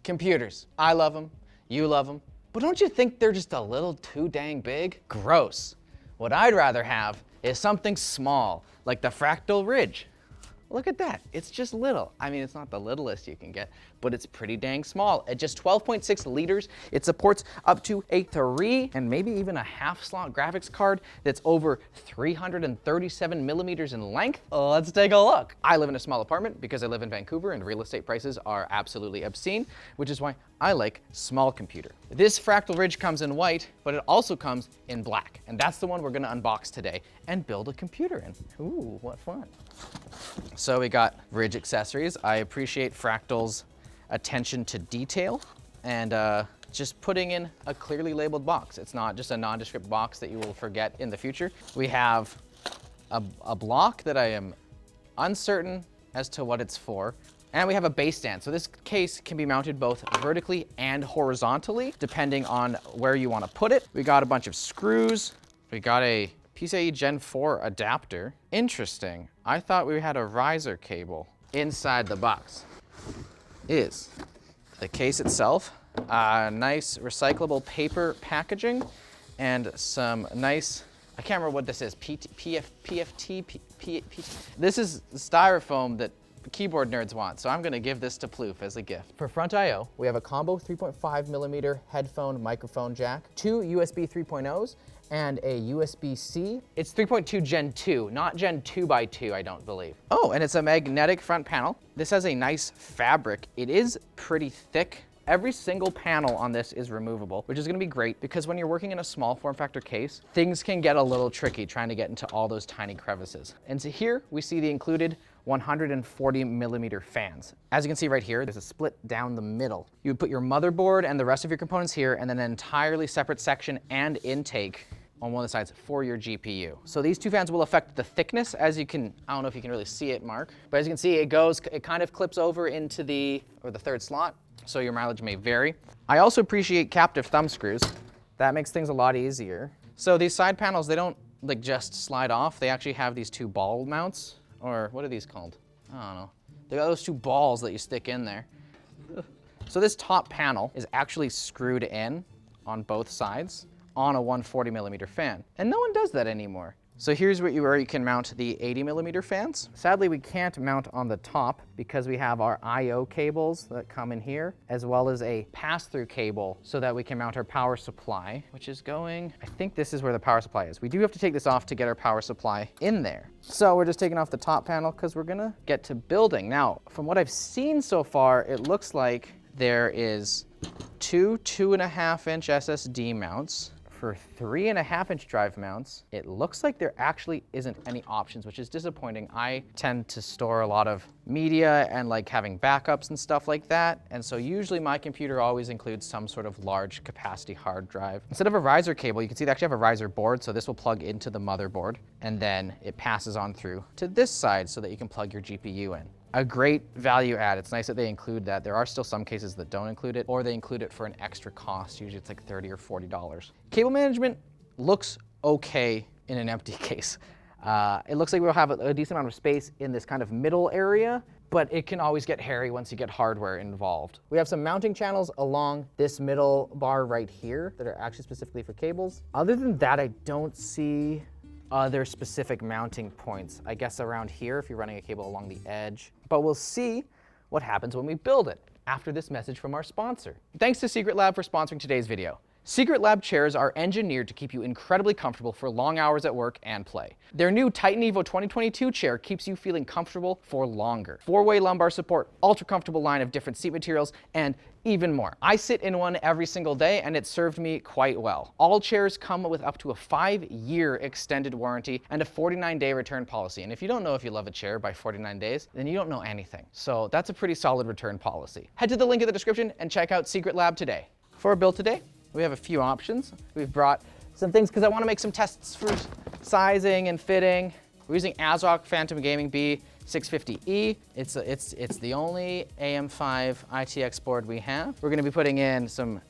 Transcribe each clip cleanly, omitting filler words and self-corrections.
Computers. I love them, you love them, but don't you think they're just a little too dang big? Gross. What I'd rather have is something small, like the Fractal Ridge. Look at that, it's just little. I mean, it's not the littlest you can get, but it's pretty dang small. At just 12.6 liters, it supports up to a 3 and maybe even a half slot graphics card that's over 337 millimeters in length. Let's take a look. I live in a small apartment because I live in Vancouver and real estate prices are absolutely obscene, which is why I like small computer. This Fractal Ridge comes in white, but it also comes in black. And that's the one we're gonna unbox today and build a computer in. Ooh, what fun. So we got Ridge accessories. I appreciate Fractal's attention to detail and just putting in a clearly labeled box. It's not just a nondescript box that you will forget in the future. We have a block that I am uncertain as to what it's for. And we have a base stand. So this case can be mounted both vertically and horizontally, depending on where you want to put it. We got a bunch of screws. We got a PCIe Gen 4 adapter. Interesting. I thought we had a riser cable. Inside the box is the case itself, nice recyclable paper packaging, and some nice, I can't remember what this is, PFT? This is styrofoam that keyboard nerds want, so I'm gonna give this to Plouffe as a gift. For front I/O, we have a combo 3.5 millimeter headphone microphone jack, 2 USB 3.0s, and a USB-C. It's 3.2 Gen 2, not Gen 2x2, I don't believe. Oh, and it's a magnetic front panel. This has a nice fabric. It is pretty thick. Every single panel on this is removable, which is gonna be great because when you're working in a small form factor case, things can get a little tricky trying to get into all those tiny crevices. And so here we see the included 140 millimeter fans. As you can see right here, there's a split down the middle. You would put your motherboard and the rest of your components here and then an entirely separate section and intake on one of the sides for your GPU. So these two fans will affect the thickness, as you can, I don't know if you can really see it, Mark, but as you can see, it kind of clips over into the third slot, so your mileage may vary. I also appreciate captive thumb screws. That makes things a lot easier. So these side panels, they don't like just slide off. They actually have these two ball mounts, or what are these called? I don't know. They got those two balls that you stick in there. So this top panel is actually screwed in on both sides on a 140 millimeter fan. And no one does that anymore. So here's where you can mount the 80 millimeter fans. Sadly, we can't mount on the top because we have our I/O cables that come in here, as well as a pass-through cable so that we can mount our power supply, which is going, I think this is where the power supply is. We do have to take this off to get our power supply in there. So we're just taking off the top panel because we're gonna get to building. Now, from what I've seen so far, it looks like there is two 2.5-inch SSD mounts. For 3.5-inch drive mounts, it looks like there actually isn't any options, which is disappointing. I tend to store a lot of media and like having backups and stuff like that. And so usually my computer always includes some sort of large capacity hard drive. Instead of a riser cable, you can see they actually have a riser board. So this will plug into the motherboard and then it passes on through to this side so that you can plug your GPU in. A great value add. It's nice that they include that. There are still some cases that don't include it, or they include it for an extra cost. Usually it's like $30 or $40. Cable management looks okay in an empty case. It looks like we'll have a decent amount of space in this kind of middle area, but it can always get hairy once you get hardware involved. We have some mounting channels along this middle bar right here that are actually specifically for cables. Other than that, I don't see other specific mounting points. I guess around here if you're running a cable along the edge. But we'll see what happens when we build it after this message from our sponsor. Thanks to Secret Lab for sponsoring today's video. Secret Lab chairs are engineered to keep you incredibly comfortable for long hours at work and play. Their new Titan Evo 2022 chair keeps you feeling comfortable for longer. 4-way lumbar support, ultra comfortable line of different seat materials, and even more. I sit in one every single day and it served me quite well. All chairs come with up to a 5-year extended warranty and a 49-day return policy. And if you don't know if you love a chair by 49 days, then you don't know anything. So that's a pretty solid return policy. Head to the link in the description and check out Secret Lab today. For our build today, we have a few options. We've brought some things because I want to make some tests for sizing and fitting. We're using ASRock Phantom Gaming B650E. It's the only AM5 ITX board we have. We're going to be putting in some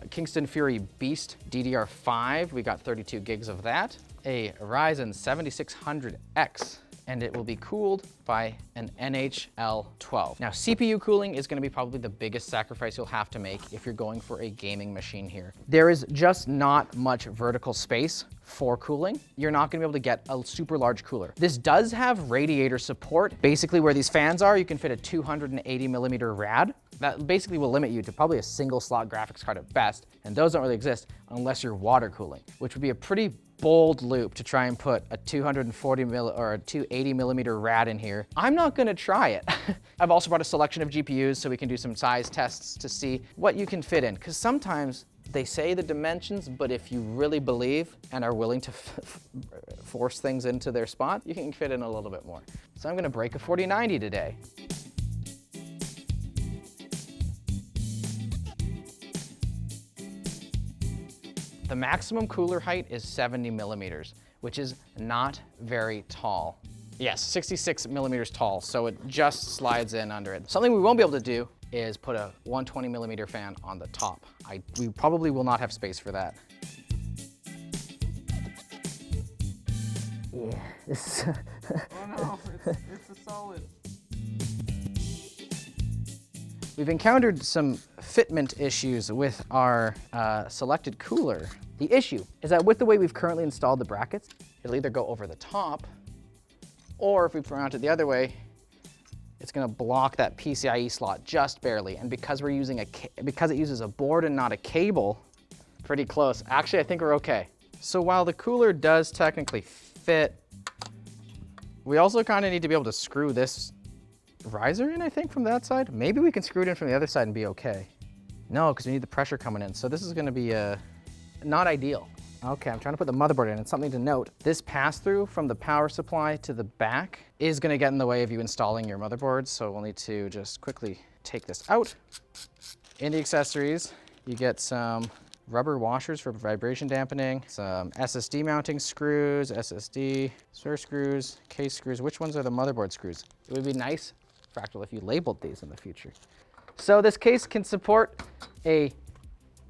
Kingston Fury Beast DDR5. We got 32 gigs of that. A Ryzen 7600X and it will be cooled by an NHL12. Now, CPU cooling is gonna be probably the biggest sacrifice you'll have to make if you're going for a gaming machine here. There is just not much vertical space for cooling. You're not gonna be able to get a super large cooler. This does have radiator support. Basically where these fans are, you can fit a 280 millimeter rad. That basically will limit you to probably a single slot graphics card at best, and those don't really exist unless you're water cooling, which would be a pretty bold loop to try and put a 240 or a 280 millimeter rad in here. I'm not gonna try it. I've also brought a selection of GPUs so we can do some size tests to see what you can fit in, because sometimes they say the dimensions, but if you really believe and are willing to force things into their spot, you can fit in a little bit more. So I'm gonna break a 4090 today. The maximum cooler height is 70 millimeters, which is not very tall. Yes, 66 millimeters tall, so it just slides in under it. Something we won't be able to do is put a 120 millimeter fan on the top. We probably will not have space for that. Yeah, oh no, it's a solid. We've encountered some fitment issues with our selected cooler. The issue is that with the way we've currently installed the brackets, it'll either go over the top, or if we mount it the other way, it's gonna block that PCIe slot just barely. And because we're using because it uses a board and not a cable, pretty close. Actually, I think we're okay. So while the cooler does technically fit, we also kind of need to be able to screw this riser in, I think, from that side. Maybe we can screw it in from the other side and be okay. No, because we need the pressure coming in. So this is gonna be not ideal. Okay, I'm trying to put the motherboard in. And something to note, this pass-through from the power supply to the back is gonna get in the way of you installing your motherboard. So we'll need to just quickly take this out. In the accessories, you get some rubber washers for vibration dampening, some SSD mounting screws, SSD, source screws, case screws. Which ones are the motherboard screws? It would be nice, Fractal, if you labeled these in the future. So this case can support a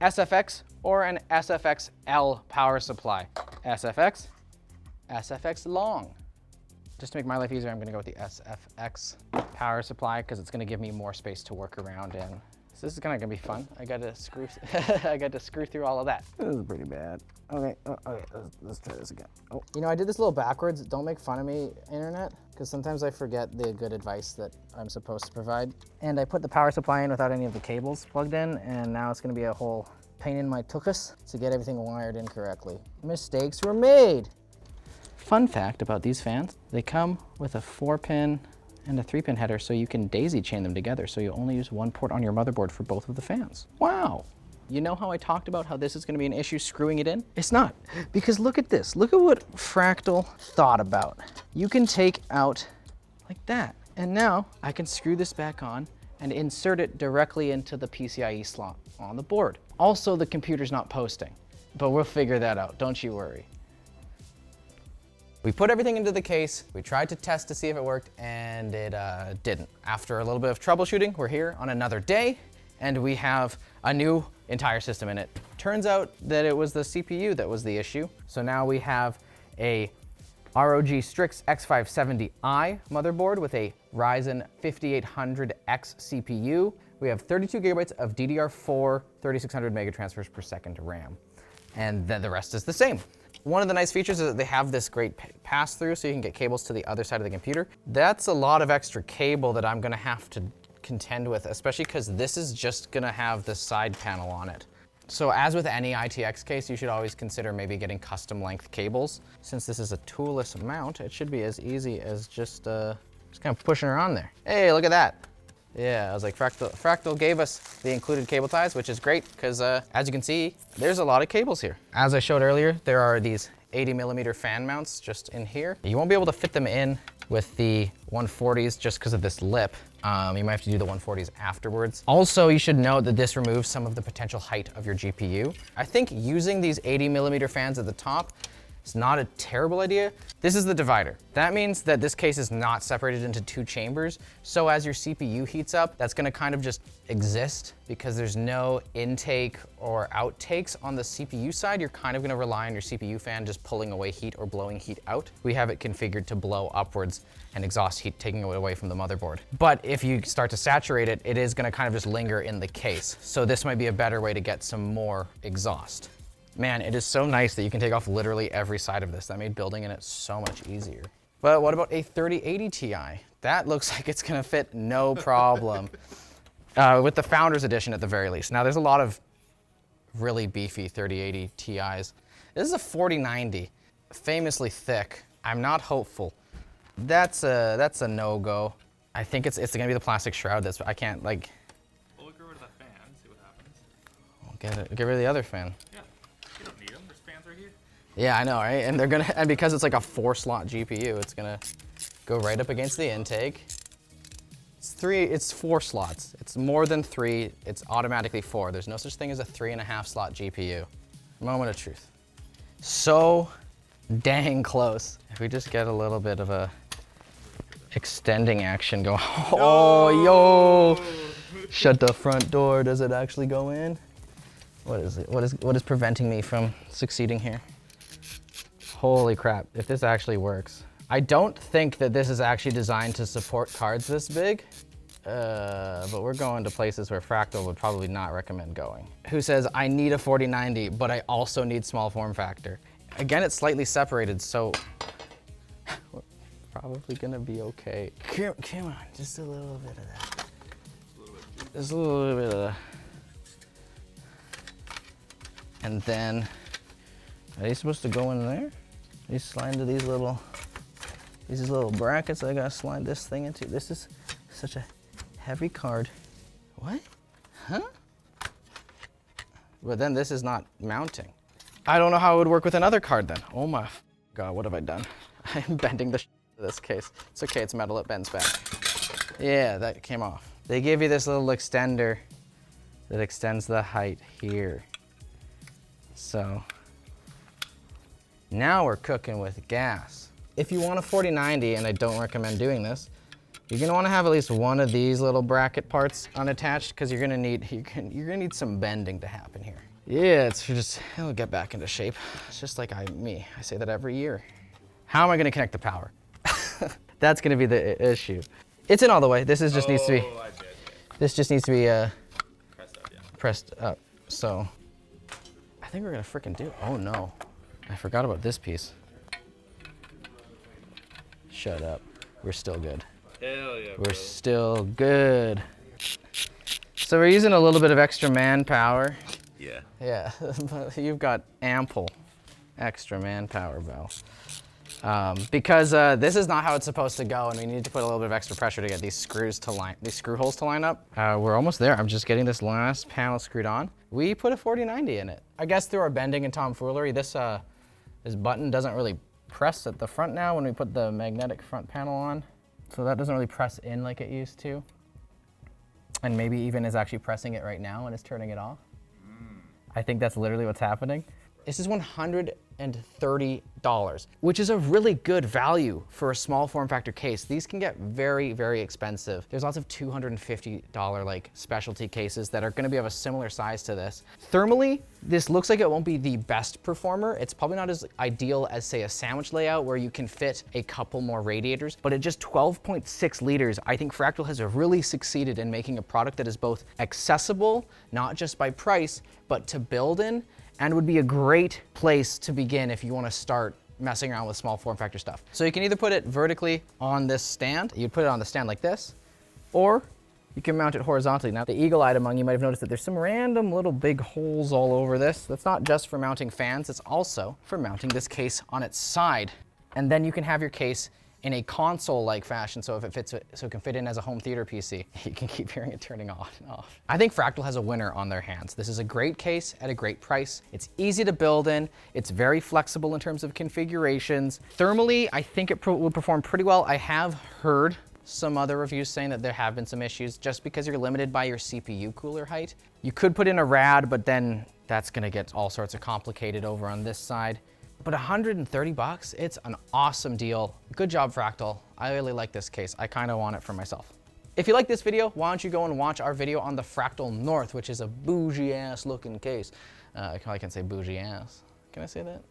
SFX or an SFXL power supply. SFX, SFX long. Just to make my life easier, I'm gonna go with the SFX power supply because it's gonna give me more space to work around in. So this is gonna be fun. I got to screw, I got to screw through all of that. This is pretty bad. Okay, okay, let's try this again. Oh, you know, I did this a little backwards. Don't make fun of me, internet, because sometimes I forget the good advice that I'm supposed to provide. And I put the power supply in without any of the cables plugged in, and now it's gonna be a whole pain in my tuchus to get everything wired in correctly. Mistakes were made. Fun fact about these fans, they come with a 4-pin and a 3-pin header, so you can daisy chain them together, so you only use one port on your motherboard for both of the fans. Wow. You know how I talked about how this is gonna be an issue screwing it in? It's not, because look at this. Look at what Fractal thought about. You can take out like that, and now I can screw this back on and insert it directly into the PCIe slot on the board. Also, the computer's not posting, but we'll figure that out, don't you worry. We put everything into the case, we tried to test to see if it worked, and it didn't. After a little bit of troubleshooting, we're here on another day, and we have a new entire system in it. Turns out that it was the CPU that was the issue. So now we have a ROG Strix X570i motherboard with a Ryzen 5800X CPU. We have 32 gigabytes of DDR4 3600 mega transfers per second RAM. And then the rest is the same. One of the nice features is that they have this great pass-through, so you can get cables to the other side of the computer. That's a lot of extra cable that I'm gonna have to contend with, especially because this is just gonna have the side panel on it. So as with any ITX case, you should always consider maybe getting custom length cables. Since this is a toolless mount, it should be as easy as just kind of pushing her on there. Hey, look at that. Yeah, I was like, Fractal gave us the included cable ties, which is great because as you can see, there's a lot of cables here. As I showed earlier, there are these 80 millimeter fan mounts just in here. You won't be able to fit them in with the 140s just because of this lip. You might have to do the 140s afterwards. Also, you should know that this removes some of the potential height of your GPU. I think using these 80 millimeter fans at the top It's not a terrible idea. This is the divider. That means that this case is not separated into 2 chambers. So as your CPU heats up, that's gonna kind of just exist because there's no intake or outtakes on the CPU side. You're kind of gonna rely on your CPU fan just pulling away heat or blowing heat out. We have it configured to blow upwards and exhaust heat, taking it away from the motherboard. But if you start to saturate it, it is gonna kind of just linger in the case. So this might be a better way to get some more exhaust. Man, it is so nice that you can take off literally every side of this. That made building in it so much easier. But what about a 3080 Ti? That looks like it's gonna fit no problem. With the Founders Edition at the very least. Now there's a lot of really beefy 3080 Ti's. This is a 4090, famously thick. I'm not hopeful. That's a no-go. I think it's gonna be the plastic shroud that's, I can't like. Well, we'll get rid of that fan, see what happens. Get rid of the other fan. Yeah, you don't need them, there's fans right here. Yeah, I know, right? And because it's like a 4-slot GPU, it's gonna go right up against the intake. It's 4 slots. It's more than 3, it's automatically 4. There's no such thing as a 3.5 slot GPU. Moment of truth. So dang close. If we just get a little bit of a extending action going. Oh, yo! Shut the front door. Does it actually go in? What is it? What is preventing me from succeeding here? Holy crap, if this actually works. I don't think that this is actually designed to support cards this big, but we're going to places where Fractal would probably not recommend going. Who says, I need a 4090, but I also need small form factor? Again, it's slightly separated, so we're probably gonna be okay. Come on, just a little bit of that. Just a little bit of that. And then, are they supposed to go in there? These slide into these little brackets I gotta slide this thing into. This is such a heavy card. What? Huh? But then this is not mounting. I don't know how it would work with another card then. Oh my God, what have I done? I'm bending the shit of this case. It's okay, it's metal, it bends back. Yeah, that came off. They give you this little extender that extends the height here. So now we're cooking with gas. If you want a 4090, and I don't recommend doing this, you're gonna wanna have at least one of these little bracket parts unattached because you're gonna need some bending to happen here. Yeah, it'll get back into shape. It's just like me. I say that every year. How am I gonna connect the power? That's gonna be the issue. It's in all the way. This is just needs to be. This just needs to be pressed up. So I think we're gonna frickin' do. Oh no, I forgot about this piece. Shut up. We're still good. Hell yeah, We're still good. So we're using a little bit of extra manpower. Yeah. Yeah, you've got ample extra manpower, Val. Because this is not how it's supposed to go, and we need to put a little bit of extra pressure to get these screw holes to line up. We're almost there. I'm just getting this last panel screwed on. We put a 4090 in it. I guess through our bending and tomfoolery, this button doesn't really press at the front now when we put the magnetic front panel on. So that doesn't really press in like it used to. And maybe even is actually pressing it right now and is turning it off. I think that's literally what's happening. This is $130, which is a really good value for a small form factor case. These can get very, very expensive. There's lots of $250 like specialty cases that are gonna be of a similar size to this. Thermally, this looks like it won't be the best performer. It's probably not as ideal as say a sandwich layout where you can fit a couple more radiators, but at just 12.6 liters, I think Fractal has really succeeded in making a product that is both accessible, not just by price, but to build in, and would be a great place to begin if you want to start messing around with small form factor stuff. So you can either put it vertically on this stand, you'd put it on the stand like this, or you can mount it horizontally. Now the eagle-eyed among you might have noticed that there's some random little big holes all over this. That's not just for mounting fans, it's also for mounting this case on its side. And then you can have your case in a console-like fashion, so if it fits, so it can fit in as a home theater PC. You can keep hearing it turning on and off. I think Fractal has a winner on their hands. This is a great case at a great price. It's easy to build in. It's very flexible in terms of configurations. Thermally, I think it will perform pretty well. I have heard some other reviews saying that there have been some issues just because you're limited by your CPU cooler height. You could put in a rad, but then that's gonna get all sorts of complicated over on this side. But 130 bucks, it's an awesome deal. Good job, Fractal. I really like this case. I kind of want it for myself. If you like this video, why don't you go and watch our video on the Fractal North, which is a bougie ass looking case. I can say bougie ass. Can I say that?